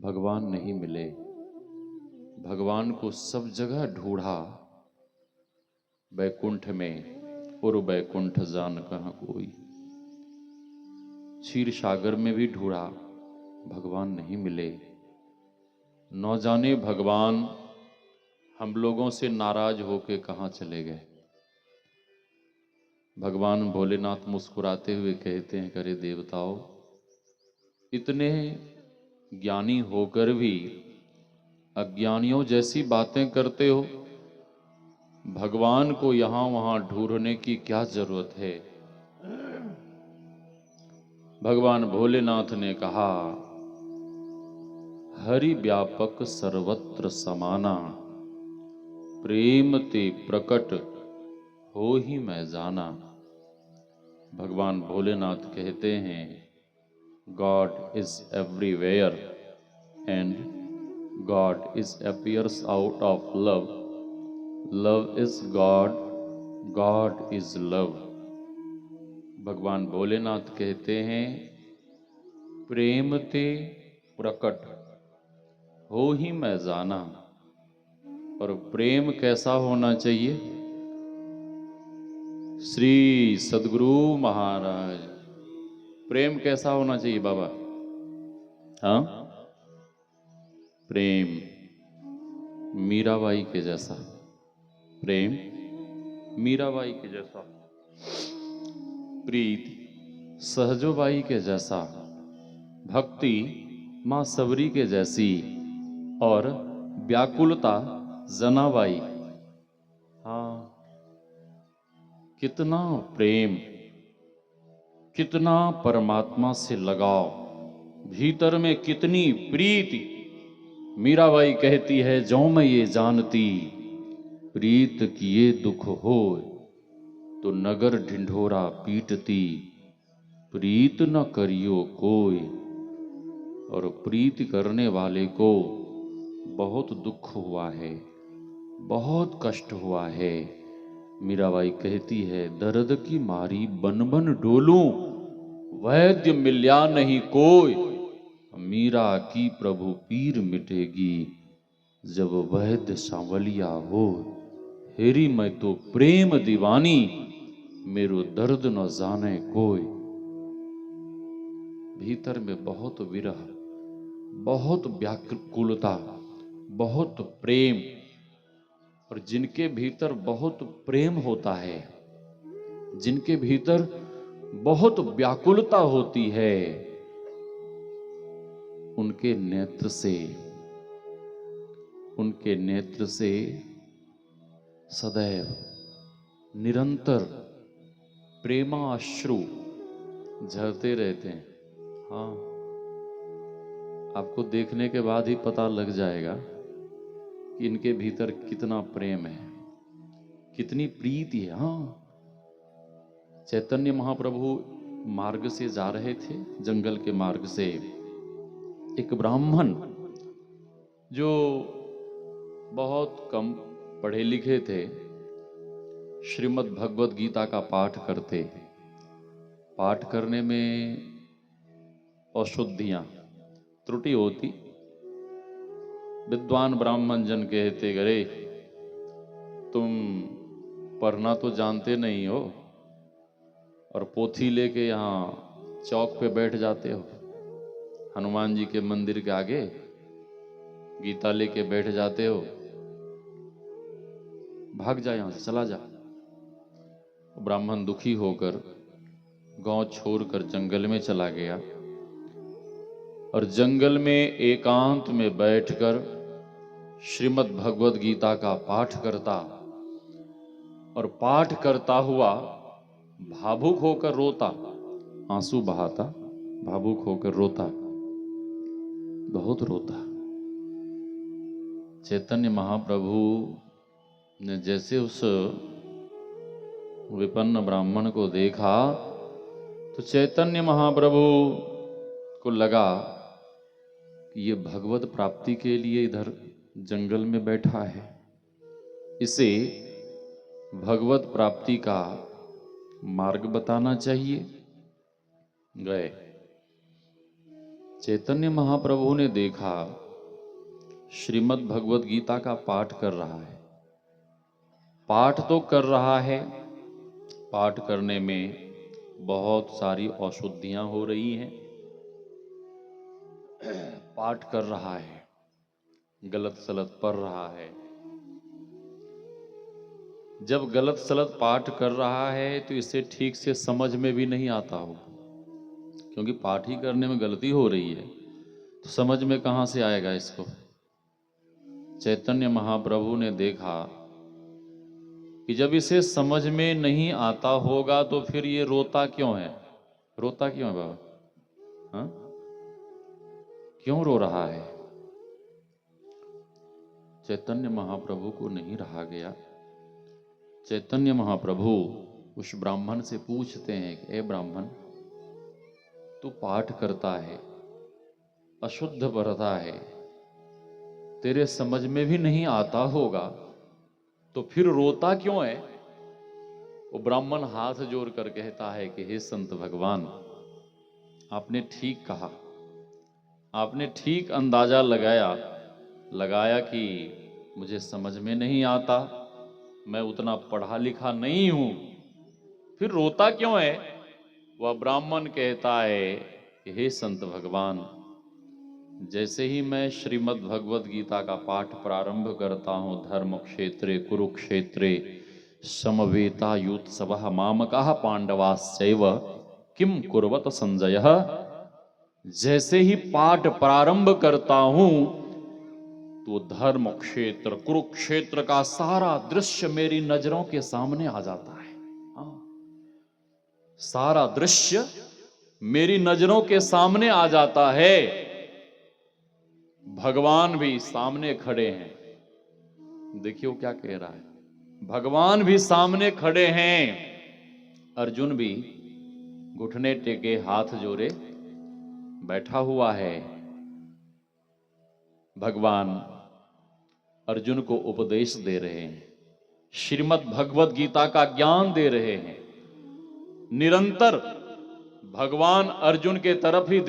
भगवान नहीं मिले। भगवान को सब जगह ढूंढा, बैकुंठ में और बैकुंठ जान कहाँ कोई। क्षीर सागर में भी ढूंढा, भगवान नहीं मिले। न जाने भगवान हम लोगों से नाराज होके कहाँ चले गए। भगवान भोलेनाथ मुस्कुराते हुए कहते हैं, करे देवताओं, इतने ज्ञानी होकर भी अज्ञानियों जैसी बातें करते हो। भगवान को यहां वहां ढूंढने की क्या जरूरत है। भगवान भोलेनाथ ने कहा, हरि व्यापक सर्वत्र समाना, प्रेम ते प्रकट हो ही मैं जाना। भगवान भोलेनाथ कहते हैं, God is everywhere and God is appears out of love. Love is God, God is love. भगवान भोलेनाथ कहते हैं, प्रेम ते प्रकट हो ही मैं जाना। और प्रेम कैसा होना चाहिए? श्री सद्गुरु महाराज, प्रेम कैसा होना चाहिए बाबा? हाँ, प्रेम मीराबाई के जैसा, प्रेम मीराबाई के जैसा, प्रीति सहजोबाई के जैसा, भक्ति मां सबरी के जैसी, और व्याकुलता जनाबाई। हाँ, कितना प्रेम, कितना परमात्मा से लगाव, भीतर में कितनी प्रीति। मीराबाई कहती है, जो मैं ये जानती, प्रीत किए दुख हो तो नगर ढिंढोरा पीटती, प्रीत न करियो कोई। और प्रीत करने वाले को बहुत दुख हुआ है, बहुत कष्ट हुआ है। मीराबाई कहती है, दर्द की मारी बन बन डोलूं, वैद्य मिल्या नहीं कोई। मीरा की प्रभु पीर मिटेगी, जब वैद्य सांवलिया हो। हेरी मैं तो प्रेम दीवानी, मेरो दर्द न जाने कोई। भीतर में बहुत विरह, बहुत व्याकुलता, बहुत प्रेम। और जिनके भीतर बहुत प्रेम होता है, जिनके भीतर बहुत व्याकुलता होती है, उनके नेत्र से सदैव निरंतर प्रेमाश्रु झरते रहते हैं। हाँ, आपको देखने के बाद ही पता लग जाएगा कि इनके भीतर कितना प्रेम है, कितनी प्रीति है। हाँ, चैतन्य महाप्रभु मार्ग से जा रहे थे, जंगल के मार्ग से। एक ब्राह्मण जो बहुत कम पढ़े लिखे थे, श्रीमद् भगवद गीता का पाठ करते। पाठ करने में अशुद्धियां, त्रुटि होती। विद्वान ब्राह्मण जन कहते, गरे तुम पढ़ना तो जानते नहीं हो और पोथी लेके यहाँ चौक पे बैठ जाते हो, हनुमान जी के मंदिर के आगे गीता लेके बैठ जाते हो, भाग जा, यहां से चला जा। ब्राह्मण दुखी होकर गांव छोड़कर जंगल में चला गया और जंगल में एकांत में बैठकर श्रीमद् भगवद गीता का पाठ करता, और पाठ करता हुआ भावुक होकर रोता, आंसू बहाता, भावुक होकर रोता, बहुत रोता। चैतन्य महाप्रभु ने जैसे उस विपन्न ब्राह्मण को देखा, तो चैतन्य महाप्रभु को लगा कि ये भगवत प्राप्ति के लिए इधर जंगल में बैठा है, इसे भगवत प्राप्ति का मार्ग बताना चाहिए। गए चैतन्य महाप्रभु ने देखा श्रीमद् भगवद गीता का पाठ कर रहा है। पाठ तो कर रहा है, पाठ करने में बहुत सारी अशुद्धियां हो रही हैं। पाठ कर रहा है, गलत सलत पढ़ रहा है। जब गलत सलत पाठ कर रहा है तो इसे ठीक से समझ में भी नहीं आता हो, क्योंकि पाठ ही करने में गलती हो रही है तो समझ में कहां से आएगा इसको। चैतन्य महाप्रभु ने देखा कि जब इसे समझ में नहीं आता होगा तो फिर ये रोता क्यों है? रोता क्यों है बाबा? हाँ, क्यों रो रहा है? चैतन्य महाप्रभु को नहीं रहा गया। चैतन्य महाप्रभु उस ब्राह्मण से पूछते हैं कि ए ब्राह्मण, तू पाठ करता है, अशुद्ध पढ़ता है, तेरे समझ में भी नहीं आता होगा तो फिर रोता क्यों है? वो ब्राह्मण हाथ जोड़ कर कहता है कि हे संत भगवान, आपने ठीक कहा, आपने ठीक अंदाजा लगाया कि मुझे समझ में नहीं आता, मैं उतना पढ़ा लिखा नहीं हूं, फिर रोता क्यों है? वह ब्राह्मण कहता है कि हे संत भगवान, जैसे ही मैं श्रीमद् भगवद गीता का पाठ प्रारंभ करता हूं, धर्म क्षेत्रे कुरुक्षेत्रे समवेतायुत्सवः मामकाः पांडवाश्चैव किम कुर्वत संजयः, जैसे ही पाठ प्रारंभ करता हूं तो धर्म क्षेत्र कुरुक्षेत्र का सारा दृश्य मेरी नजरों के सामने आ जाता है। सारा दृश्य मेरी नजरों के सामने आ जाता है। भगवान भी सामने खड़े हैं। देखिए वो क्या कह रहा है, भगवान भी सामने खड़े हैं, अर्जुन भी घुटने टेके हाथ जोड़े बैठा हुआ है। भगवान अर्जुन को उपदेश दे रहे हैं, श्रीमद् भगवद गीता का ज्ञान दे रहे हैं। निरंतर भगवान अर्जुन के तरफ ही